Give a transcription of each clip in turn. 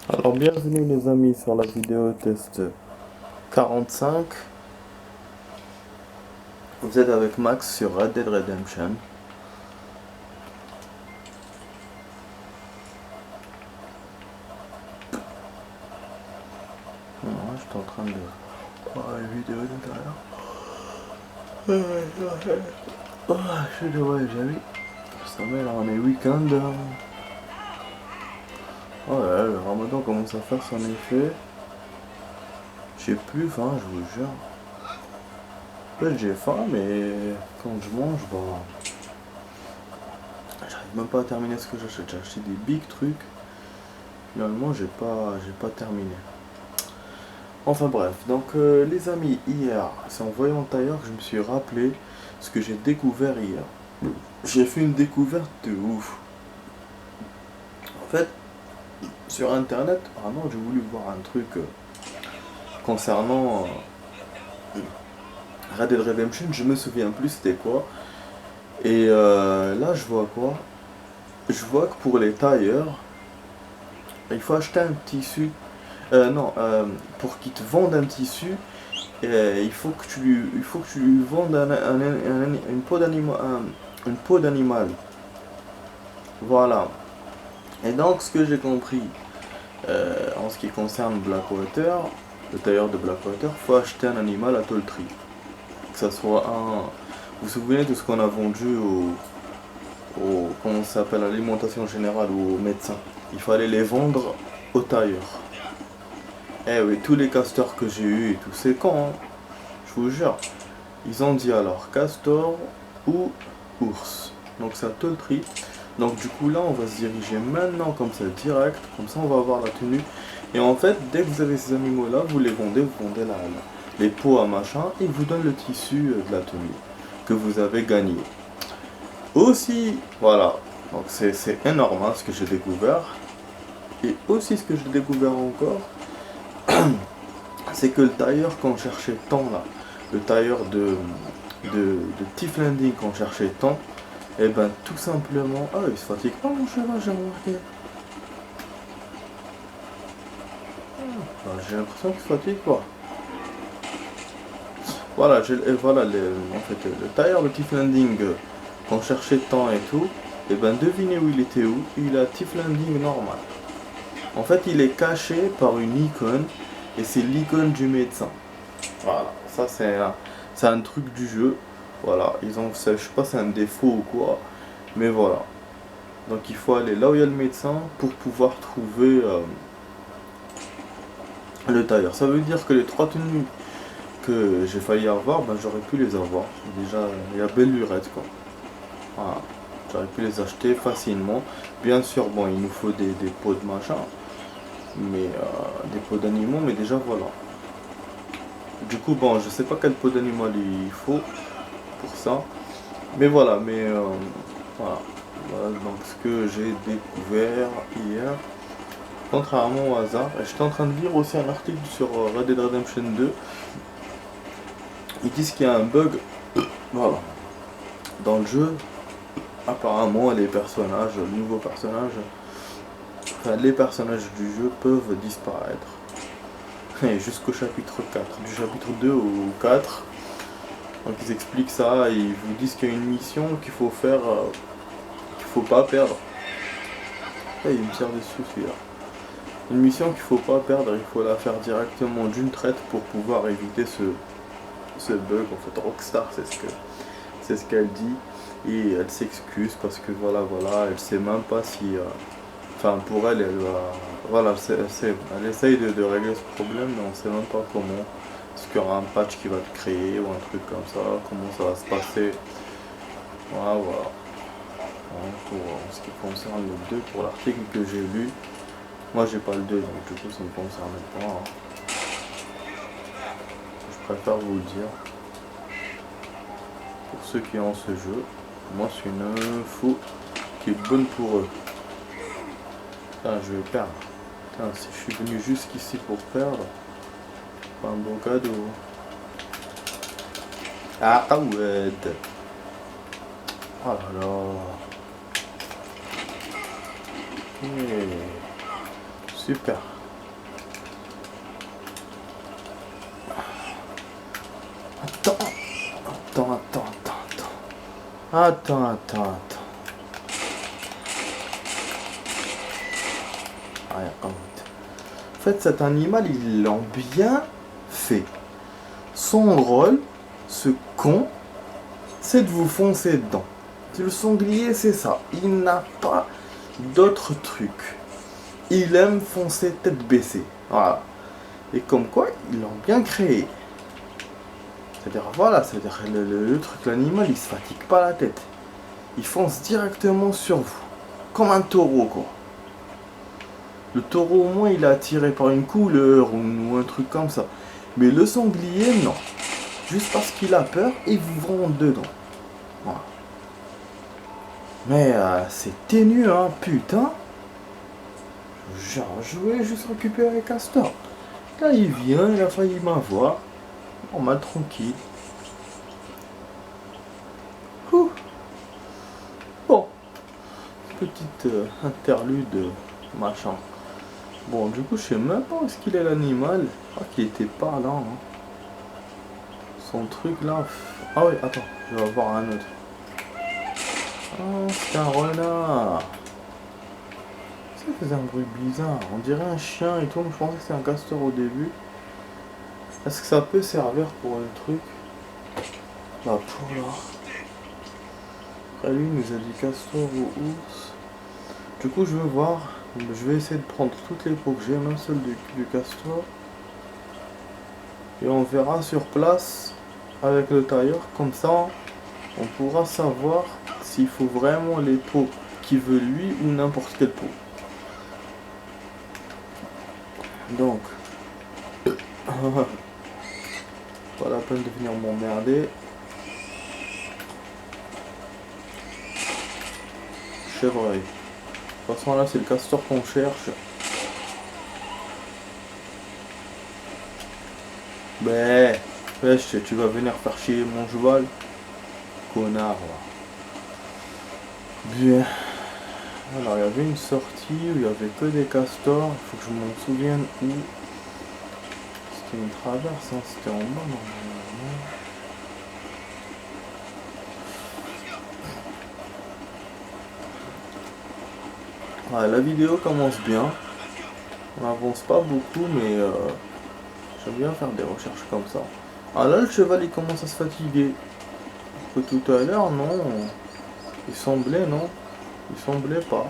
Alors bienvenue les amis sur la vidéo test 45. Vous êtes avec Max sur Red Dead Redemption. Je suis en train de voir une vidéo tout à l'heure. Je suis ouais, j'ai vu. Ça met là, on est week-end. Oh là là, le ramadan commence à faire son effet. J'ai plus faim, je vous jure. En fait, j'ai faim, mais quand je mange, bah, j'arrive même pas à terminer ce que j'achète. J'ai acheté des big trucs. Finalement, j'ai pas terminé. Enfin bref, donc les amis, hier, c'est en voyant le tailleur que je me suis rappelé ce que j'ai découvert hier. J'ai fait une découverte de ouf. En fait, sur internet, vraiment, j'ai voulu voir un truc concernant Red Dead Redemption, je me souviens plus c'était quoi. Et là, je vois quoi? Je vois que pour les tailleurs, il faut acheter un tissu. Non, pour qu'ils te vendent un tissu, il faut que tu lui vendes une peau d'animal. Une peau d'animal. Voilà. Et donc, ce que j'ai compris, en ce qui concerne Blackwater, le tailleur de Blackwater, faut acheter un animal à tollerie. Que ça soit un. Vous vous souvenez de ce qu'on a vendu comment ça s'appelle, à l'alimentation générale ou au médecin? Il fallait les vendre au tailleur. Eh oui, tous les castors que j'ai eu et tout, c'est quand, hein, je vous jure. Ils ont dit alors castor ou ours. Donc ça te le tri. Donc du coup là on va se diriger maintenant comme ça direct. Comme ça on va avoir la tenue. Et en fait dès que vous avez ces animaux là, vous vendez les peaux à machin. Et ils vous donnent le tissu de la tenue que vous avez gagné. Aussi, voilà. Donc c'est énorme hein, ce que j'ai découvert. Et aussi ce que j'ai découvert encore, c'est que le tailleur qu'on cherchait tant là, le tailleur de Tiff Landing qu'on cherchait tant, et ben tout simplement. Ah il se fatigue pas mon cheval, j'ai remarqué. J'ai l'impression qu'il se fatigue pas. Voilà, en fait, le tailleur de Tiff Landing qu'on cherchait tant et tout, et ben devinez où il était où. Il a Tiff Landing normal. En fait il est caché par une icône, et c'est l'icône du médecin. Voilà, ça c'est un truc du jeu. Voilà, ils ont, je sais pas si c'est un défaut ou quoi, mais voilà. Donc il faut aller là où il y a le médecin pour pouvoir trouver le tailleur. Ça veut dire que les trois tenues que j'ai failli avoir, ben j'aurais pu les avoir. Déjà, il y a belle lurette quoi. Voilà. J'aurais pu les acheter facilement. Bien sûr, bon, il nous faut des pots de machin, mais des pots d'animaux, mais déjà voilà. Du coup, bon, je sais pas quel pot d'animal il faut pour ça. Mais voilà, voilà. Voilà donc ce que j'ai découvert hier. Contrairement au hasard, et j'étais en train de lire aussi un article sur Red Dead Redemption 2. Ils disent qu'il y a un bug, voilà, dans le jeu. Apparemment, les personnages, les nouveaux personnages, enfin les personnages du jeu peuvent disparaître. Et jusqu'au chapitre 4, du chapitre 2 au 4. Donc ils expliquent ça et ils vous disent qu'il y a une mission qu'il faut faire, qu'il faut pas perdre. Ah, il me tire dessus celui-là. Une mission qu'il faut pas perdre, il faut la faire directement d'une traite pour pouvoir éviter ce bug. En fait, Rockstar, c'est ce qu'elle dit. Et elle s'excuse parce que voilà, elle sait même pas si. Enfin, pour elle, elle va. Voilà, elle essaye de régler ce problème, mais on sait même pas comment. Est-ce qu'il y aura un patch qui va te créer ou un truc comme ça? Comment ça va se passer? Voilà. Pour ce qui concerne le 2, pour l'article que j'ai lu, moi j'ai pas le 2 donc du coup ça me concerne pas. Hein. Je préfère vous le dire. Pour ceux qui ont ce jeu, moi c'est une info qui est bonne pour eux. Putain, je vais perdre. Putain, si je suis venu jusqu'ici pour perdre, pas un bon cadeau. Ah ouais. Oh là là. Super. Attends. Ah, en fait, cet animal, ils l'ont bien fait. Son rôle, ce con, c'est de vous foncer dedans. Le sanglier, c'est ça. Il n'a pas d'autre truc. Il aime foncer tête baissée. Voilà. Et comme quoi, ils l'ont bien créé. C'est-à-dire, voilà, c'est-à-dire le truc, l'animal, il se fatigue pas la tête. Il fonce directement sur vous. Comme un taureau, quoi. Le taureau, au moins, il est attiré par une couleur ou un truc comme ça. Mais le sanglier, non. Juste parce qu'il a peur, il vous rentre dedans. Voilà. Mais c'est ténu, hein, putain. Genre, je voulais juste récupérer Castor. Là, il vient, il a failli m'avoir. Normal, tranquille. Ouh. Bon. Petite interlude, machin. Bon, du coup, je sais même pas où est-ce qu'il est l'animal. Je crois qu'il était pas là. Hein. Son truc là. Ah oui, attends, je vais voir un autre. Oh, c'est un renard. Ça faisait un bruit bizarre. On dirait un chien et tout. Je pensais que c'était un castor au début. Est-ce que ça peut servir pour le truc? Bah, pour là. Après, lui, il nous a dit castor ou ours. Du coup, je vais voir. Je vais essayer de prendre toutes les peaux que j'ai, même celle du castor. Et on verra sur place avec le tailleur. Comme ça, on pourra savoir s'il faut vraiment les peaux qu'il veut lui ou n'importe quelle peau. Donc, pas la peine de venir m'emmerder. Chevreuil. De toute façon là c'est le castor qu'on cherche. Ben, wesh, tu vas venir faire chier mon cheval. Connard. Bien. Alors il y avait une sortie où il y avait que des castors. Il faut que je m'en souvienne où. C'était une traverse, hein. C'était en bas normalement. Ouais, la vidéo commence bien. On n'avance pas beaucoup, mais j'aime bien faire des recherches comme ça. Ah là, le cheval il commence à se fatiguer. Que tout à l'heure, non. Il semblait, non. Il semblait pas.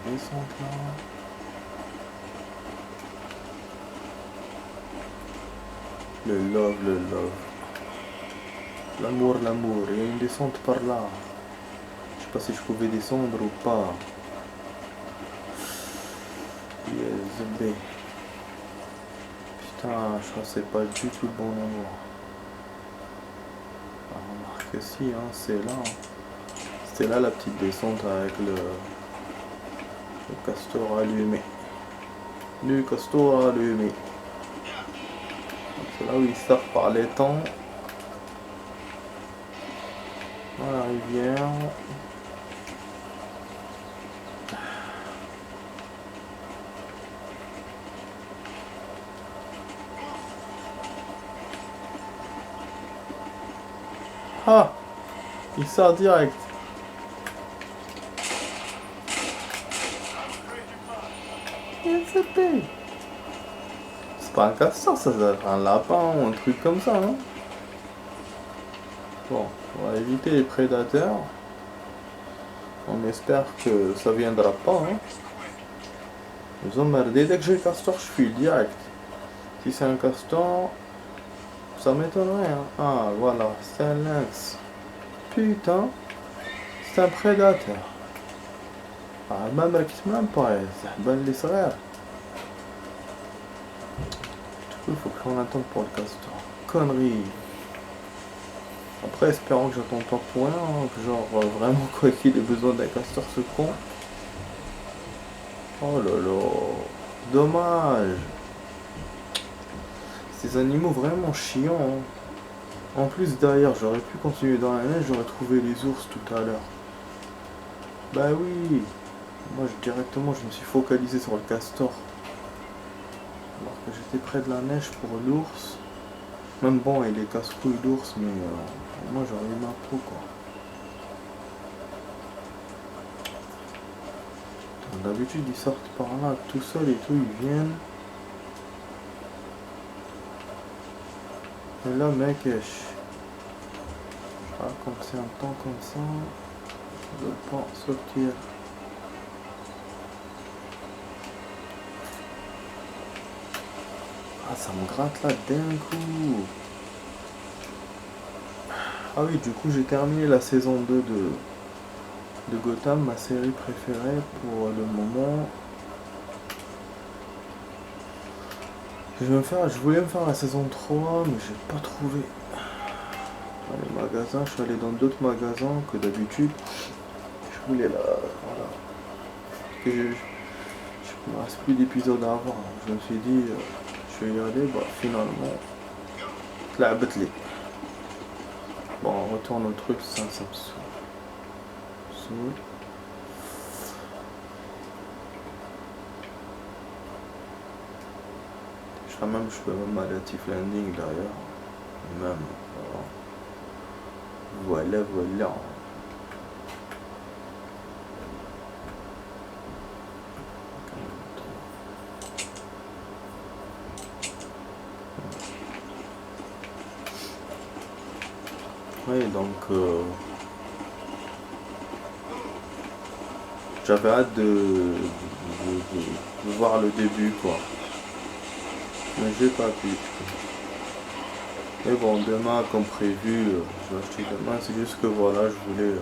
On descend là. Le love. L'amour. Il y a une descente par là. Je sais pas si je pouvais descendre ou pas. Yes, putain, je crois que c'est pas du tout le bon endroit. Ah, remarque que si, hein, c'est là. Hein. C'était là la petite descente avec le castor allumé. Le castor allumé. C'est là où il sort par les temps. Dans la rivière. Ah, il sort direct. C'est pas un castor, ça doit être un lapin ou un truc comme ça. Hein. Bon, on va éviter les prédateurs. On espère que ça viendra pas. Hein. Ils ont merdé. Dès que j'ai le castor, je fuis direct. Si c'est un castor, ça m'étonnerait. Hein. Ah, voilà, c'est un lynx. Putain, c'est un prédateur. Ah, même pas, ben les frères. Du coup, il faut qu'on attende pour le castor. Connerie. Après, espérons que j'attends pas pour rien, hein, que genre vraiment quoi qu'il ait besoin d'un castor ce con. Oh là là, dommage. Ces animaux vraiment chiants. Hein. En plus derrière, j'aurais pu continuer dans la neige, j'aurais trouvé les ours tout à l'heure. Bah oui. Moi directement je me suis focalisé sur le castor. Alors que j'étais près de la neige pour l'ours. Même bon, il est casse-couille d'ours, mais moi j'aurais eu ma peau quoi. D'habitude ils sortent par là tout seuls et tout, ils viennent. Et là mec, comme c'est un temps comme ça, je veux pas sortir. Ah ça me gratte là d'un coup. Ah oui, du coup j'ai terminé la saison 2 de Gotham, ma série préférée pour le moment. Je voulais me faire la saison 3, mais j'ai pas trouvé. Dans les magasins, je suis allé dans d'autres magasins que d'habitude. Je voulais la... Voilà. Parce que il me reste plus d'épisodes à voir. Je me suis dit, je vais y aller, bah finalement, tla'abat li. Bon, on retourne au truc, ça me saoule. Je peux même aller à Tiff Landing d'ailleurs. Même. Voilà. Oui, donc j'avais hâte de voir le début quoi. Mais j'ai pas pu. Mais bon, demain comme prévu, je vais acheter demain. C'est juste que voilà, je voulais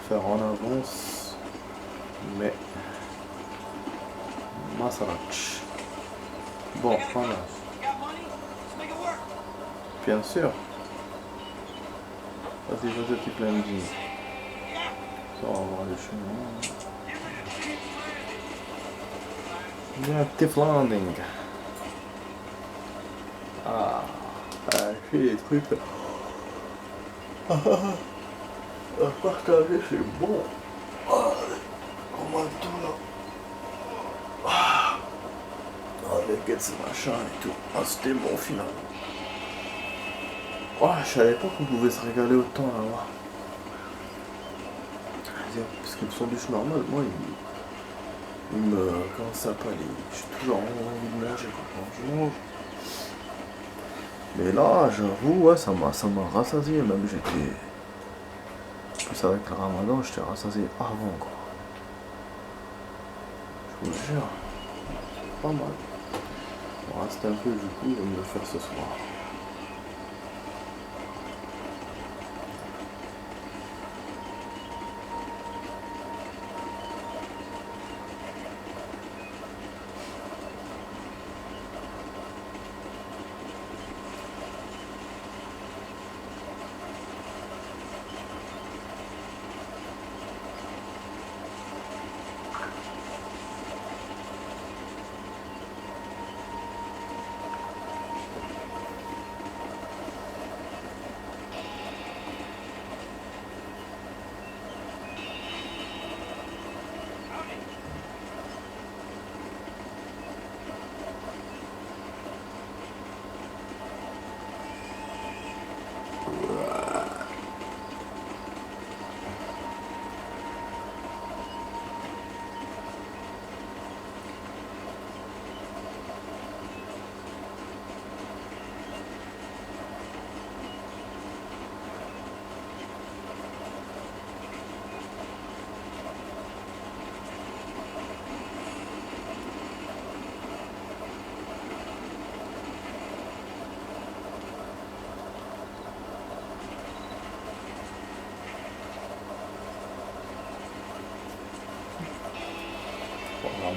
faire en avance. Mais Masarach. Bon, voilà. Bien sûr. Vas-y, petit plein de vie. Ça, on va voir les chemins. Bien, Tiff Landing. Ah, je fais des trucs. Partager, c'est bon. On va tout là. Avec ce machin et tout. Ah, c'était bon finalement. Oh, je savais pas qu'on pouvait se régaler autant là-bas. Parce que le sandwich normal, moi, il me... Comment ça s'appelle? J'ai toujours envie de manger quand je mange. Mais là, j'avoue, ouais, ça m'a rassasié. Même j'étais... Plus avec le ramadan, j'étais rassasié avant, quoi. Je vous le jure. Pas mal. Il me reste un peu, du coup, je vais me le faire ce soir.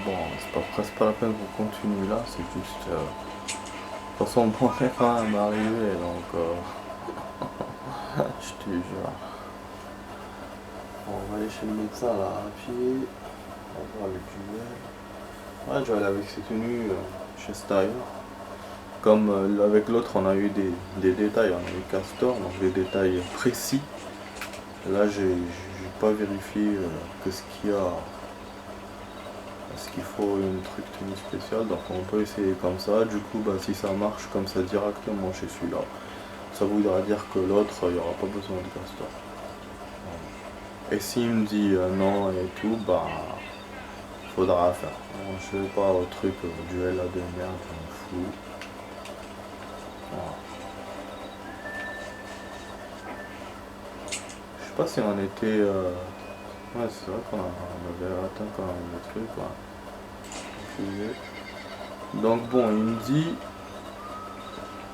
Bon, c'est pas la peine qu'on continue là, c'est juste... de toute façon, bon, c'est quand même arrivé, donc... je te jure. Bon, on va aller chez le médecin là, à pied. On va voir le duel. Ouais, je vais aller avec ses tenues chez Style. Comme avec l'autre, on a eu des détails, on a eu Castor, donc des détails précis. Là, j'ai pas vérifié que ce qu'il y a Est-ce qu'il faut une truc tenue spéciale? Donc on peut essayer comme ça. Du coup, bah, si ça marche comme ça directement chez celui-là, ça voudra dire que l'autre, il n'y aura pas besoin de castor. Et s'il me dit non et tout, bah faudra faire. Bon, je vais pas au truc duel là de merde, je m'en fous. Voilà. Je sais pas si on était. Ouais, c'est vrai qu'on avait atteint quand même le truc. Ouais. Donc bon, il me dit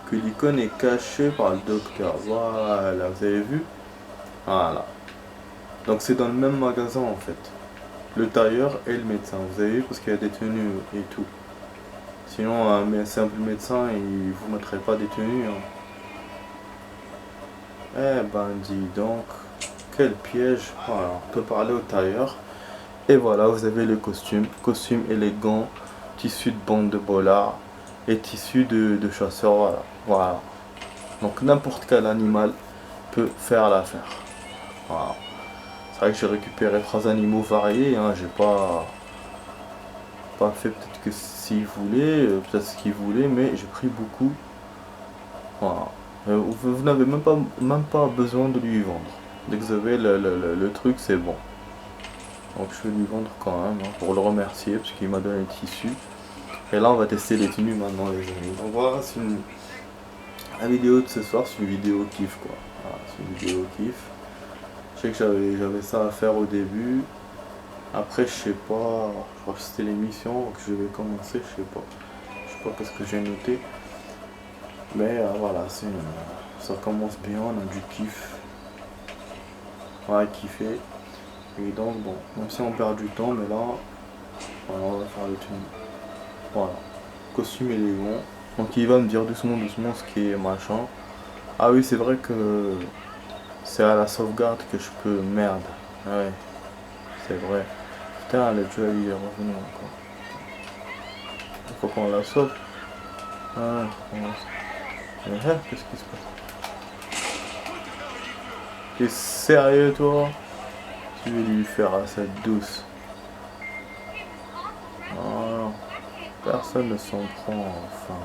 que l'icône est cachée par le docteur. Voilà, vous avez vu? Voilà. Donc c'est dans le même magasin en fait. Le tailleur et le médecin, vous avez vu, parce qu'il y a des tenues et tout. Sinon, un simple médecin, il vous mettrait pas des tenues. Hein. Eh ben, dis donc, quel piège. Voilà, on peut parler au tailleur. Et voilà, vous avez le costume. Costume élégant, tissu de bande de bollard et tissu de chasseur. Voilà, voilà. Donc n'importe quel animal peut faire l'affaire. Voilà. C'est vrai que j'ai récupéré 3 animaux variés. Hein. J'ai pas fait peut-être que s'il voulait, peut-être ce qu'il voulait, mais j'ai pris beaucoup. Voilà. Vous n'avez même pas besoin de lui vendre. Dès que vous avez le truc, c'est bon. Donc je vais lui vendre quand même, hein, pour le remercier, parce qu'il m'a donné le tissu. Et là, on va tester les tenues maintenant, les amis. Donc voilà, c'est la vidéo de ce soir, c'est une vidéo kiff, quoi. Voilà, c'est une vidéo kiff. Je sais que j'avais ça à faire au début. Après, je sais pas, je crois que c'était l'émission que je vais commencer, je sais pas. Je sais pas qu'est-ce que j'ai noté. Mais voilà, ça commence bien, on a du kiff. Ouais, kiffer. Et donc, bon, même si on perd du temps, mais là, voilà, on va faire le tune. Voilà. Costume élégant. Donc, il va me dire doucement, doucement ce qui est machin. Ah oui, c'est vrai que c'est à la sauvegarde que je peux. Merde. Ouais, c'est vrai. Putain, le jeu il est revenu encore. Il faut qu'on la sauve. Ah, qu'est-ce qui se passe? T'es sérieux, toi? Tu veux lui faire à cette douce? Oh, personne ne s'en prend, enfin.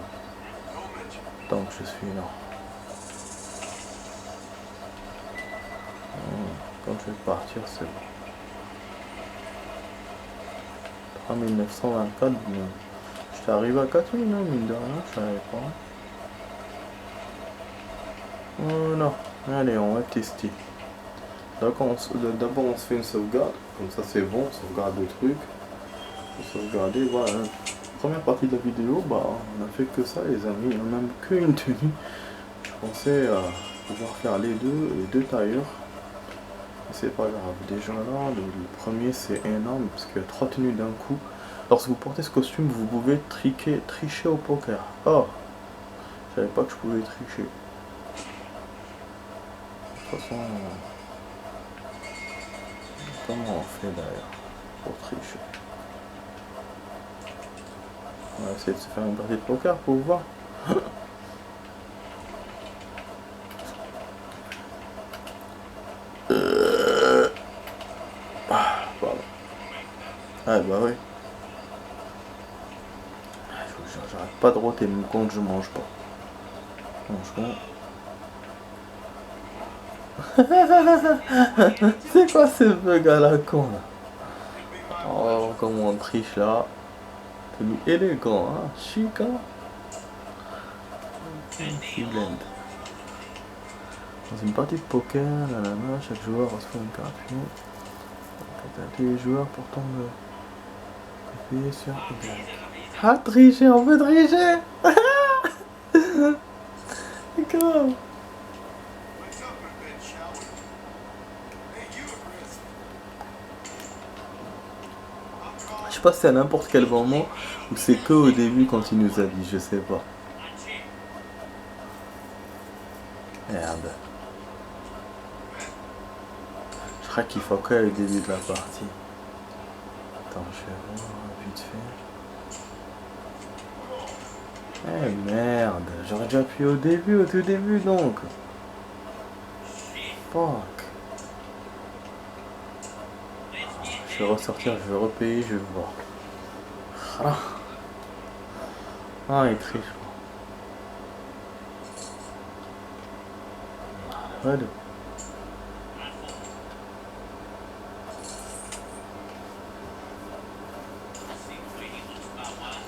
Tant que je suis là. Quand je vais partir, c'est bon. 3924, j'étais arrivé à 4000, non, mine de rien, je savais pas. Oh non, allez, on va tester. D'abord, on se fait une sauvegarde, comme ça c'est bon, on sauvegarde le truc. Sauvegarder, voilà. Première partie de la vidéo, bah, on a fait que ça, les amis, on n'a même qu'une tenue. Je pensais pouvoir faire les deux tailleurs. C'est pas grave. Déjà là, le premier c'est énorme parce qu'il y a 3 tenues d'un coup. Lorsque vous portez ce costume, vous pouvez tricher au poker. Oh, je savais pas que je pouvais tricher. De toute façon, comment on fait d'ailleurs pour tricher? On va essayer de se faire une partie de poker pour voir. Pardon. Ah bah oui. J'arrête pas de roter même quand je mange pas. Franchement. C'est quoi ce bug à la con là? Oh, comment on triche là. Tenue élégant, hein, chic, hein. Blend. Dans une partie de poker, nanana, chaque joueur reçoit une carte. Tous les joueurs pourtant appuyer sur Y. Ah, tricher, on veut tricher. C'est grave. Je sais pas si c'est à n'importe quel moment ou c'est que au début quand il nous a dit, je sais pas. Merde. Je crois qu'il faut que le début de la partie. Attends, je vais voir vite fait. Eh merde, j'aurais dû appuyer au début, au tout début donc. Fuck. Je vais ressortir, je vais repayer, je vais voir. Ah, il triche. Voilà.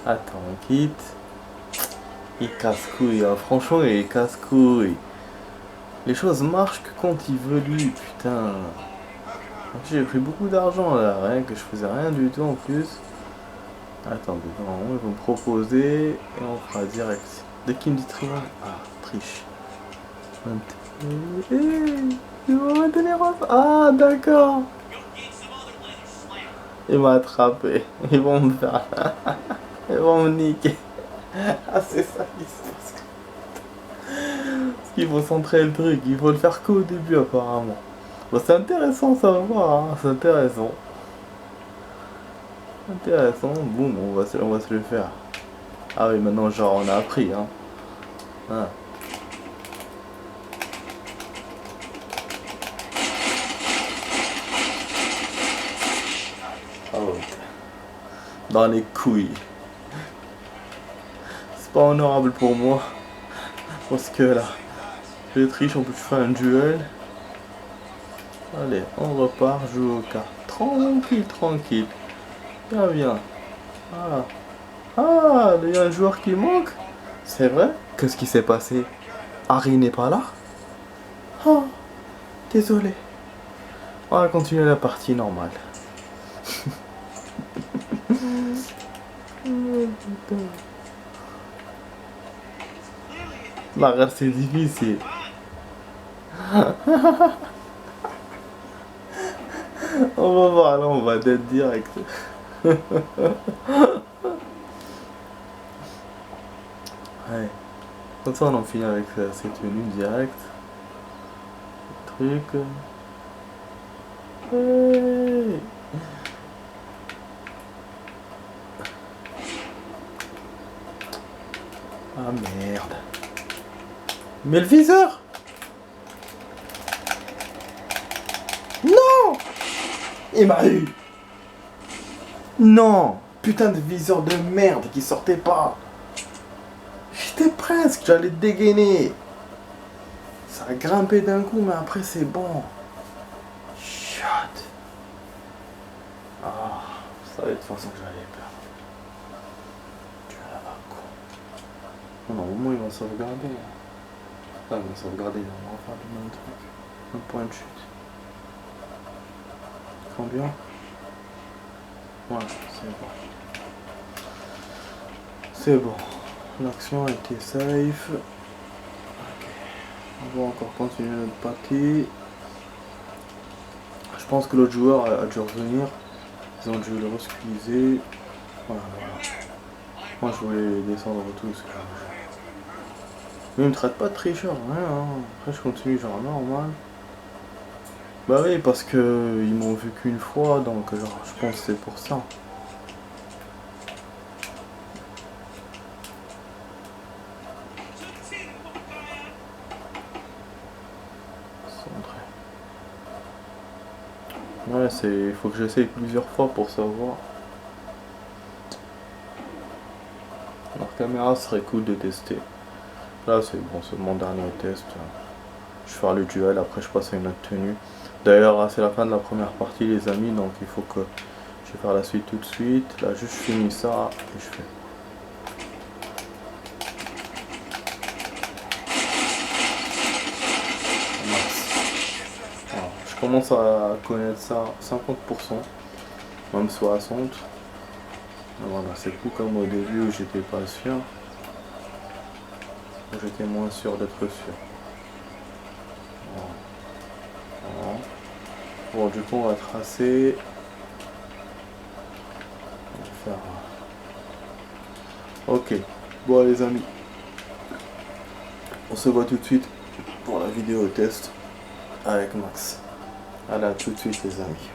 Attends, on quitte. Il casse-couille, hein. Franchement, il casse-couille. Les choses marchent que quand il veut lui, putain. J'ai pris beaucoup d'argent là, rien que je faisais rien du tout en plus. Attendez, non, ils vont me proposer et on fera direct. Dès qu'il me dit triche, triche. Ils vont me donner ah, d'accord. Ils m'ont attrapé. Ils vont me faire. Ils vont me niquer. Ah, c'est ça qui se passe. Parce qu'il faut centrer le truc. Il faut le faire qu'au début, apparemment. Bon, c'est intéressant, ça va voir. Hein. C'est intéressant. Intéressant. Boum, on va se le faire. Ah oui, maintenant, genre, on a appris. Hein. Ah. Oh. Dans les couilles. C'est pas honorable pour moi. Parce que là, je triche, on peut faire un duel. Allez, on repart, joue au cartes. Tranquille, tranquille. Bien, bien. Voilà. Ah, il y a un joueur qui manque. C'est vrai? Qu'est-ce qui s'est passé? Harry n'est pas là? Oh, désolé. On va continuer la partie normale. La reste c'est difficile. On va voir, là on va d'être direct. Ouais. Comme ça on en finit avec ces tenues direct. Truc. Hey. Ah merde. Mais le viseur! Non! Il m'a eu! Non! Putain de viseur de merde qui sortait pas! J'étais presque, j'allais dégainer! Ça a grimpé d'un coup, mais après c'est bon. Shit! Ah, ça savais de toute façon que j'allais perdre. Tu vas là-bas, quoi. Non, au moins il va sauvegarder. Ah, il va sauvegarder, on va faire le même truc. Un point de chute. Combien? Voilà, c'est bon. C'est bon. L'action était safe. Ok. On va encore continuer notre partie. Je pense que l'autre joueur a dû revenir. Ils ont dû le rescuiser. Voilà, voilà. Moi je voulais descendre tous. Mais il me traite pas de tricheur, rien. Hein. Après je continue genre normal. Bah oui, parce que ils m'ont vu qu'une fois, donc genre je pense que c'est pour ça. Ouais, il faut que j'essaye plusieurs fois pour savoir. Alors caméra serait cool de tester. Là c'est bon, c'est mon dernier test. Je vais faire le duel, après je passe à une autre tenue. D'ailleurs c'est la fin de la première partie les amis, donc il faut que je vais faire la suite tout de suite. Là juste je finis ça et je fais. Voilà. Je commence à connaître ça 50%, même 60%. Voilà, c'est plus comme au début où j'étais pas sûr. J'étais moins sûr d'être sûr. Voilà. Bon, du coup, on va tracer. On va faire. Ok. Bon, les amis. On se voit tout de suite pour la vidéo test avec Max. Allez, à tout de suite, les amis.